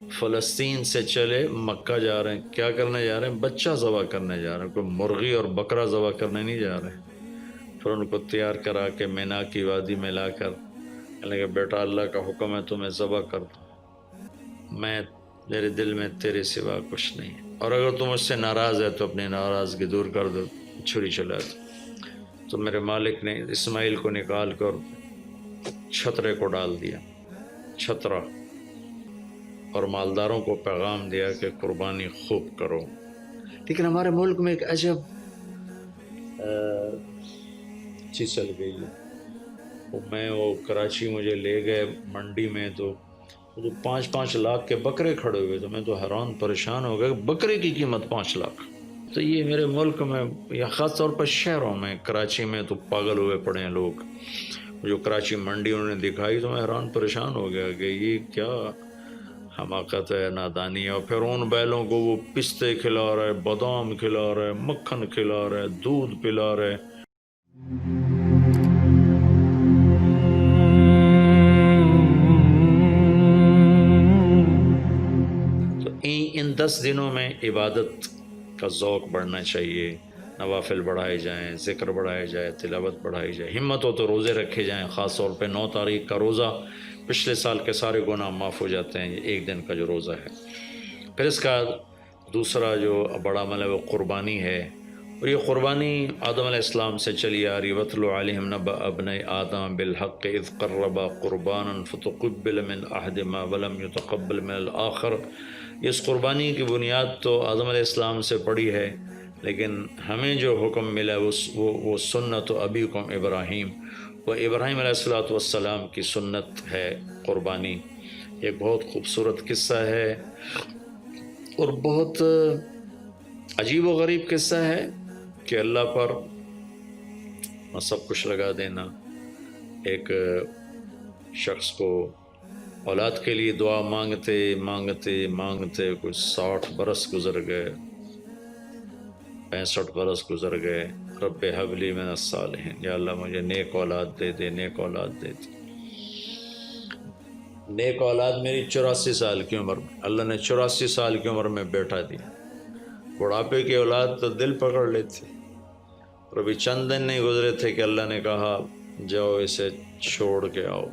فلسطین سے چلے مکہ جا رہے ہیں، کیا کرنے جا رہے ہیں؟ بچہ ذبح کرنے جا رہے ہیں، کوئی مرغی اور بکرا ذبح کرنے نہیں جا رہے ہیں۔ پھر ان کو تیار کرا کے مینا کی وادی میں لا کر کہنے لگے بیٹا اللہ کا حکم ہے تمہیں ذبح کر دو، میں میرے دل میں تیرے سوا کچھ نہیں ہے، اور اگر تم مجھ سے ناراض ہے تو اپنی ناراضگی دور کر دو، چھری چلا دو۔ تو میرے مالک نے اسماعیل کو نکال کر چھترے کو ڈال دیا، چھترا، اور مالداروں کو پیغام دیا کہ قربانی خوب کرو۔ لیکن ہمارے ملک میں ایک عجب چیز چل گئی ہے، وہ کراچی مجھے لے گئے منڈی میں، تو جو 5-5 لاکھ کے بکرے کھڑے ہوئے، تو میں تو حیران پریشان ہو گیا، بکرے کی قیمت 5 لاکھ۔ تو یہ میرے ملک میں یا خاص طور پر شہروں میں، کراچی میں تو پاگل ہوئے پڑے ہیں لوگ۔ جو کراچی منڈی انہوں نے دکھائی تو میں حیران پریشان ہو گیا کہ یہ کیا حماقت ہے، نادانی ہے۔ اور پھر ان بیلوں کو وہ پستے کھلا رہے، بادام کھلا رہے، مکھن کھلا رہے، دودھ پلا رہے۔ تو ان 10 دنوں میں عبادت کا ذوق بڑھنا چاہیے، نوافل بڑھائے جائیں، ذکر بڑھائے جائے، تلاوت بڑھائی جائے، ہمت ہو تو روزے رکھے جائیں، خاص طور پہ 9 تاریخ کا روزہ پچھلے سال کے سارے گناہ معاف ہو جاتے ہیں، یہ ایک دن کا جو روزہ ہے۔ پھر اس کا دوسرا جو بڑا عمل ہے وہ قربانی ہے، اور یہ قربانی آدم علیہ السلام سے چلی آ رہی۔ وَاتْلُ عَلَيْهِمْ نَبَأَ ابْنَيْ آدَمَ بِالْحَقِّ إِذْ قَرَّبَا قُرْبَانًا فَتُقُبِّلَ مِنْ أَحَدِهِمَا وَلَمْ يُتَقَبَّلْ مِنَ الْآخَرِ۔ اس قربانی کی بنیاد تو آدم علیہ السلام سے پڑی ہے، لیکن ہمیں جو حکم ملا وہ سنت ابیکم ابراہیم، وہ ابراہیم علیہ السلام کی سنت ہے قربانی۔ ایک بہت خوبصورت قصہ ہے اور بہت عجیب و غریب قصہ ہے کہ اللہ پر سب کچھ لگا دینا۔ ایک شخص کو اولاد کے لیے دعا مانگتے مانگتے مانگتے کچھ 60 برس گزر گئے، 65 برس گزر گئے۔ رب ہب لی من الصالحین، یا اللہ مجھے نیک اولاد دے دے، نیک اولاد دے دے۔ نیک اولاد میری 84 سال کی عمر میں، اللہ نے 84 سال کی عمر میں بیٹا دیا۔ بڑھاپے کی اولاد تو دل پکڑ لیتی، اور ابھی چند دن نہیں گزرے تھے کہ اللہ نے کہا جاؤ اسے چھوڑ کے آؤ۔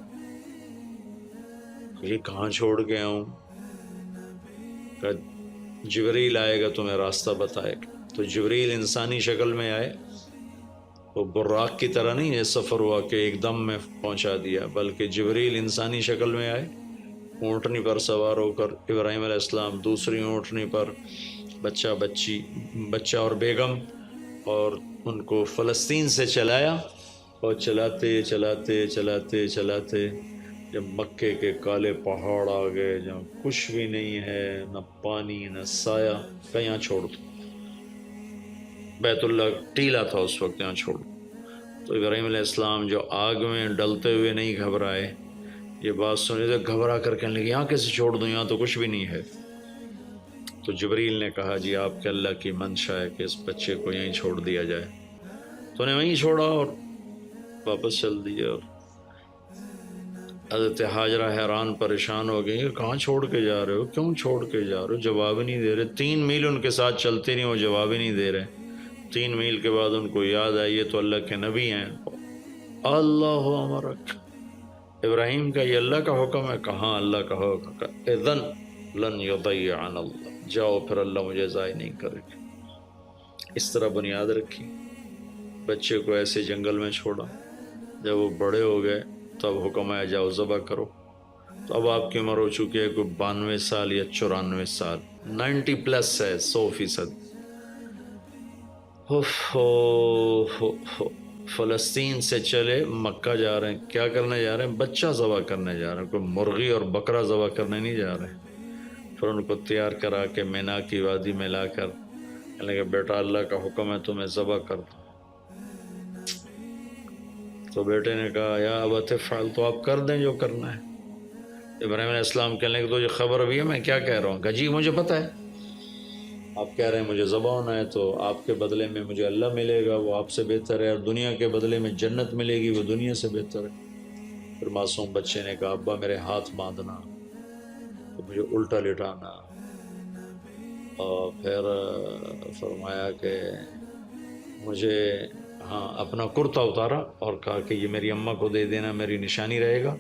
یہ کہاں چھوڑ کے آؤں؟ کہ جبریل آئے گا تمہیں راستہ بتائے گا۔ تو جبریل انسانی شکل میں آئے، وہ براق کی طرح نہیں ہے سفر ہوا کہ ایک دم میں پہنچا دیا، بلکہ جبریل انسانی شکل میں آئے، اونٹنی پر سوار ہو کر، ابراہیم علیہ السلام دوسری اونٹنی پر، بچہ اور بیگم، اور ان کو فلسطین سے چلایا، اور چلاتے چلاتے چلاتے چلاتے جب مکے کے کالے پہاڑ آ گئے جہاں کچھ بھی نہیں ہے، نہ پانی نہ سایہ، کہ یہاں چھوڑ دو۔ بیت اللہ ٹیلا تھا اس وقت، یہاں چھوڑ دو۔ تو ابراہیم علیہ السلام جو آگ میں ڈلتے ہوئے نہیں گھبرائے، یہ بات سنی تو گھبرا کر کہنے لگے یہاں کیسے چھوڑ دوں، یہاں تو کچھ بھی نہیں ہے۔ تو جبریل نے کہا جی آپ کے اللہ کی منشا ہے کہ اس بچے کو یہیں چھوڑ دیا جائے۔ تو نے وہیں چھوڑا اور واپس چل دیا۔ اور حضرت حاجرہ حیران پریشان ہو گئی کہ کہاں چھوڑ کے جا رہے ہو، کیوں چھوڑ کے جا رہے ہو؟ جواب ہی نہیں دے رہے۔ 3 میل ان کے ساتھ چلتے نہیں، وہ جواب ہی نہیں دے رہے۔ 3 میل کے بعد ان کو یاد آئی یہ تو اللہ کے نبی ہیں۔ اللہ امرک، ابراہیم کا یہ اللہ کا حکم ہے؟ کہاں اللہ کا حکم ہے؟ اذن لن یضیعنا اللہ، جاؤ پھر اللہ مجھے ضائع نہیں کرے گا۔ اس طرح بنیاد رکھی، بچے کو ایسے جنگل میں چھوڑا۔ جب وہ بڑے ہو گئے تب حکم آیا جاؤ ذبح کرو۔ تو اب آپ کی عمر ہو چکی ہے کوئی 92 سال یا 94 سال، 90 پلس ہے، 100%۔ فلسطین سے چلے مکہ جا رہے ہیں، کیا کرنے جا رہے ہیں؟ بچہ ذبح کرنے جا رہے ہیں، کوئی مرغی اور بکرا ذبح کرنے نہیں جا رہے ہیں۔ پھر ان کو تیار کرا کے مینا کی وادی میں لا کر کہنے لگے بیٹا اللہ کا حکم ہے تمہیں ذبح کر دو۔ تو بیٹے نے کہا یا ابت افعل، تو آپ کر دیں جو کرنا ہے۔ ابراہیم علیہ السلام کہنے لگے تو یہ خبر بھی ہے میں کیا کہہ رہا ہوں؟ کہ جی مجھے پتہ ہے، آپ کہہ رہے ہیں مجھے ذبح ہونا ہے، تو آپ کے بدلے میں مجھے اللہ ملے گا، وہ آپ سے بہتر ہے، اور دنیا کے بدلے میں جنت ملے گی، وہ دنیا سے بہتر ہے۔ پھر معصوم بچے نے کہا ابا میرے ہاتھ باندھنا۔ تو مجھے الٹا لٹانا، اور پھر فرمایا کہ مجھے اپنا کرتا اتارا اور کہا کہ یہ میری اماں کو دے دینا، میری نشانی رہے گا،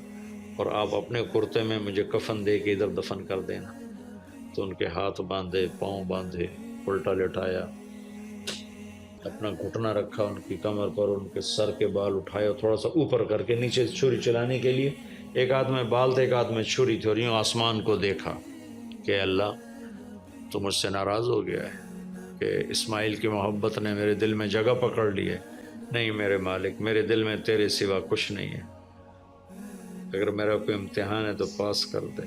اور آپ اپنے کرتے میں مجھے کفن دے کے ادھر دفن کر دینا۔ تو ان کے ہاتھ باندھے، پاؤں باندھے، الٹا لٹایا، اپنا گھٹنا رکھا ان کی کمر پر، ان کے سر کے بال اٹھائے اور تھوڑا سا اوپر کر کے نیچے چھری چلانے کے لیے، ایک ہاتھ میں بال تھے ایک ہاتھ میں چھری تھی، اور یوں آسمان کو دیکھا کہ اللہ تو مجھ سے ناراض ہو گیا ہے کہ اسماعیل کی محبت نے میرے دل میں جگہ پکڑ لی ہے۔ نہیں میرے مالک، میرے دل میں تیرے سوا کچھ نہیں ہے، اگر میرا کوئی امتحان ہے تو پاس کر دے،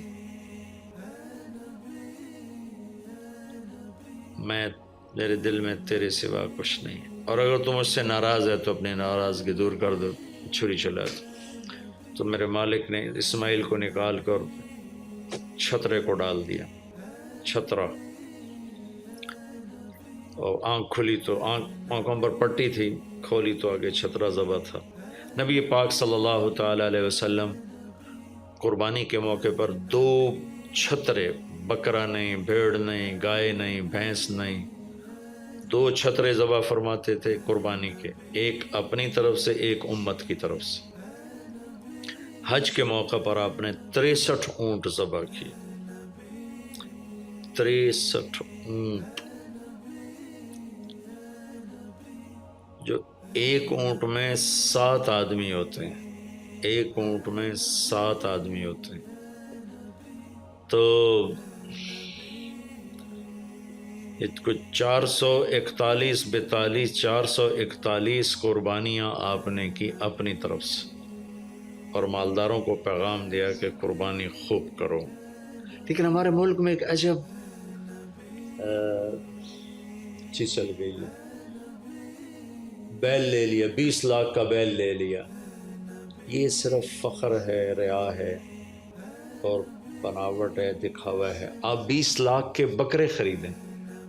میرے دل میں تیرے سوا کچھ نہیں ہے، اور اگر تو مجھ سے ناراض ہے تو اپنی ناراضگی دور کر دو، چھری چلا دو۔ تو میرے مالک نے اسماعیل کو نکال کر چھترے کو ڈال دیا، چھترا، اور آنکھ کھلی تو آنکھوں پر پٹی تھی، کھولی تو آگے چھترا ذبح تھا۔ نبی پاک صلی اللہ تعالی علیہ وسلم قربانی کے موقع پر 2 چھترے، بکرا نہیں، بھیڑ نہیں، گائے نہیں، بھینس نہیں، 2 چھترے ذبح فرماتے تھے قربانی کے، ایک اپنی طرف سے، ایک امت کی طرف سے۔ حج کے موقع پر آپ نے 63 اونٹ ذبح کیے، 63 اونٹ، جو ایک اونٹ میں 7 آدمی ہوتے ہیں، ایک اونٹ میں 7 آدمی ہوتے ہیں۔ تو کچھ 441 42 441 قربانیاں آپ نے کی اپنی طرف سے، اور مالداروں کو پیغام دیا کہ قربانی خوب کرو۔ لیکن ہمارے ملک میں ایک عجب چیز چل گئی ہے، بیل لے لیا، 20 لاکھ کا بیل لے لیا، یہ صرف فخر ہے، ریا ہے اور بناوٹ ہے، دکھاوا ہے۔ آپ 20 لاکھ کے بکرے خریدیں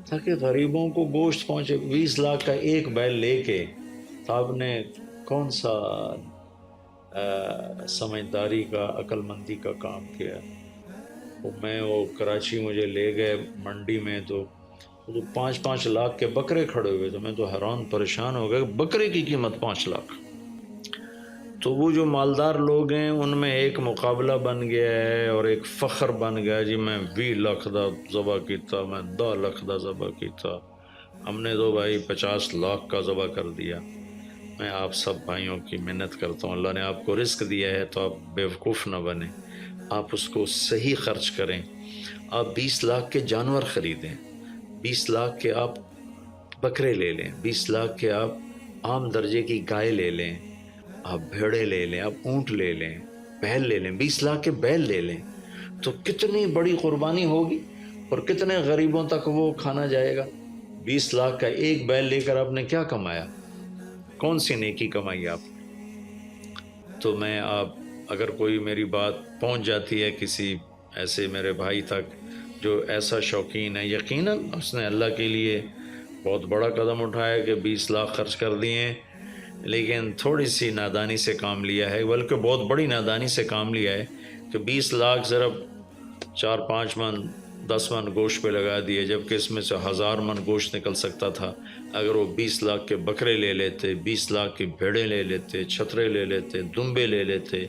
تاکہ غریبوں کو گوشت پہنچے، 20 لاکھ کا ایک بیل لے کے تو آپ نے کون سا سمجھداری کا، عقل مندی کا کام کیا؟ وہ کراچی مجھے لے گئے منڈی میں، تو 5 لاکھ کے بکرے کھڑے ہوئے، تو میں تو حیران پریشان ہو گیا، بکرے کی قیمت 5 لاکھ۔ تو وہ جو مالدار لوگ ہیں ان میں ایک مقابلہ بن گیا ہے اور ایک فخر بن گیا، جی میں 20 لاکھ دا ذبح کیتا، میں 10 لاکھ دا ذبح کیتا، ہم نے تو بھائی 50 لاکھ کا ذبح کر دیا۔ میں آپ سب بھائیوں کی منت کرتا ہوں، اللہ نے آپ کو رزق دیا ہے تو آپ بیوقوف نہ بنیں، آپ اس کو صحیح خرچ کریں۔ آپ 20 لاکھ کے جانور خریدیں، 20 لاکھ کے آپ بکرے لے لیں، 20 لاکھ کے آپ عام درجے کی گائے لے لیں، آپ بھیڑے لے لیں، آپ اونٹ لے لیں، بیل لے لیں، 20 لاکھ کے بیل لے لیں، تو کتنی بڑی قربانی ہوگی اور کتنے غریبوں تک وہ کھانا جائے گا۔ 20 لاکھ کا ایک بیل لے کر آپ نے کیا کمایا؟ کون سی نیکی کمائی آپ؟ تو میں اگر کوئی میری بات پہنچ جاتی ہے کسی ایسے میرے بھائی تک جو ایسا شوقین ہے، یقیناً اس نے اللہ کے لیے بہت بڑا قدم اٹھایا کہ 20 لاکھ خرچ کر دیے ہیں، لیکن تھوڑی سی نادانی سے کام لیا ہے، بلکہ بہت بڑی نادانی سے کام لیا ہے کہ 20 لاکھ صرف 4-5 من 10 من گوشت پہ لگا دیے، جبکہ اس میں سے 1000 من گوشت نکل سکتا تھا اگر وہ 20 لاکھ کے بکرے لے لیتے، 20 لاکھ کی بھیڑیں لے لیتے، چھترے لے لیتے، دمبے لے لیتے،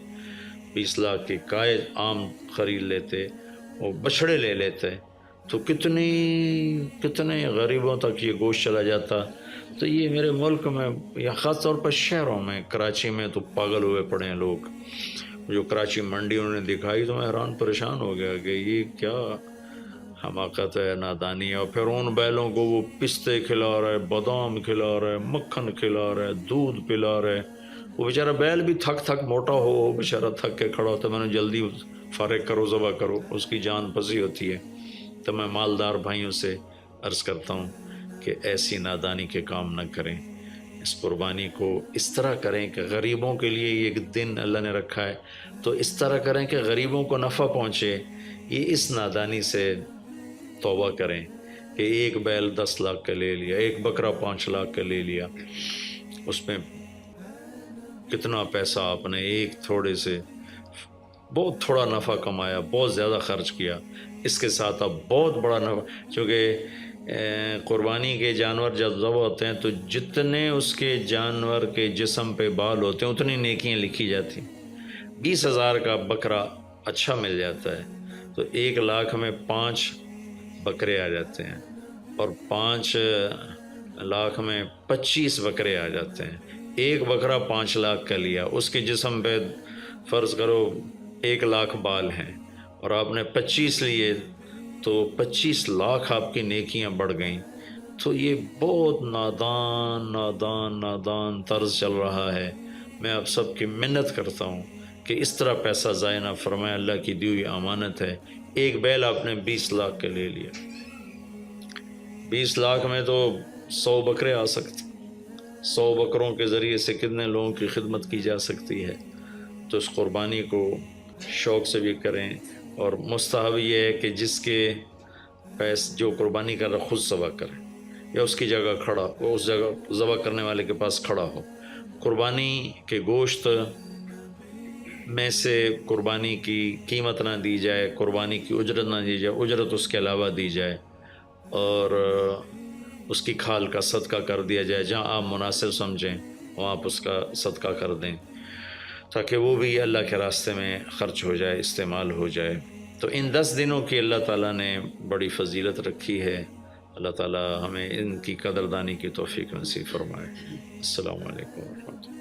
20 لاکھ کی گائے عام خرید لیتے، وہ بچھڑے لے لیتے، تو کتنے غریبوں تک یہ گوشت چلا جاتا۔ تو یہ میرے ملک میں یا خاص طور پر شہروں میں، کراچی میں تو پاگل ہوئے پڑے ہیں لوگ، جو کراچی منڈی انہوں نے دکھائی تو میں حیران پریشان ہو گیا کہ یہ کیا حماقت ہے، نادانی ہے۔ اور پھر ان بیلوں کو وہ پستے کھلا رہا ہے، بادام کھلا رہا ہے، مکھن کھلا رہا ہے، دودھ پلا رہا ہے، وہ بیچارہ بیل بھی تھک موٹا ہو بیچارہ تھک کے کھڑا ہوتا ہے، میں نے جلدی فارغ کرو، ذبح کرو، اس کی جان پھنسی ہوتی ہے۔ تو میں مالدار بھائیوں سے عرض کرتا ہوں کہ ایسی نادانی کے کام نہ کریں، اس قربانی کو اس طرح کریں کہ غریبوں کے لیے ایک دن اللہ نے رکھا ہے تو اس طرح کریں کہ غریبوں کو نفع پہنچے۔ یہ اس نادانی سے توبہ کریں کہ ایک بیل 10 لاکھ کا لے لیا، ایک بکرا 5 لاکھ کا لے لیا، اس میں کتنا پیسہ آپ نے ایک تھوڑے سے بہت تھوڑا نفع کمایا، بہت زیادہ خرچ کیا، اس کے ساتھ اب بہت بڑا نفع، چونکہ قربانی کے جانور جب ذبح ہوتے ہیں تو جتنے اس کے جانور کے جسم پہ بال ہوتے ہیں اتنی نیکیاں لکھی جاتی ہیں۔ 20,000 کا بکرا اچھا مل جاتا ہے تو 1,00,000 میں 5 بکرے آ جاتے ہیں، اور 5,00,000 میں 25 بکرے آ جاتے ہیں۔ ایک بکرا 5,00,000 کا لیا، اس کے جسم پہ فرض کرو 1,00,000 بال ہیں اور آپ نے 25 لیے تو 25,00,000 آپ کی نیکیاں بڑھ گئیں۔ تو یہ بہت نادان طرز چل رہا ہے۔ میں آپ سب کی منت کرتا ہوں کہ اس طرح پیسہ ضائع نہ فرمائے، اللہ کی دی ہوئی امانت ہے۔ ایک بیل آپ نے 20,00,000 کا لے لیا، 20,00,000 میں تو 100 بکرے آ سکتے، 100 بکروں کے ذریعے سے کتنے لوگوں کی خدمت کی جا سکتی ہے۔ تو اس قربانی کو شوق سے بھی کریں، اور مستحب یہ ہے کہ جس کے جو قربانی کر رہا خود ذبح کرے، یا اس کی جگہ کھڑا، وہ اس جگہ ذبح کرنے والے کے پاس کھڑا ہو۔ قربانی کے گوشت میں سے قربانی کی قیمت نہ دی جائے، قربانی کی اجرت نہ دی جائے، اجرت اس کے علاوہ دی جائے، اور اس کی کھال کا صدقہ کر دیا جائے۔ جہاں آپ مناسب سمجھیں وہاں آپ اس کا صدقہ کر دیں، تاکہ وہ بھی اللہ کے راستے میں خرچ ہو جائے، استعمال ہو جائے۔ تو ان 10 دنوں کی اللہ تعالیٰ نے بڑی فضیلت رکھی ہے۔ اللہ تعالیٰ ہمیں ان کی قدردانی کی توفیق نصیب فرمائے۔ السلام علیکم ورحمۃ اللہ۔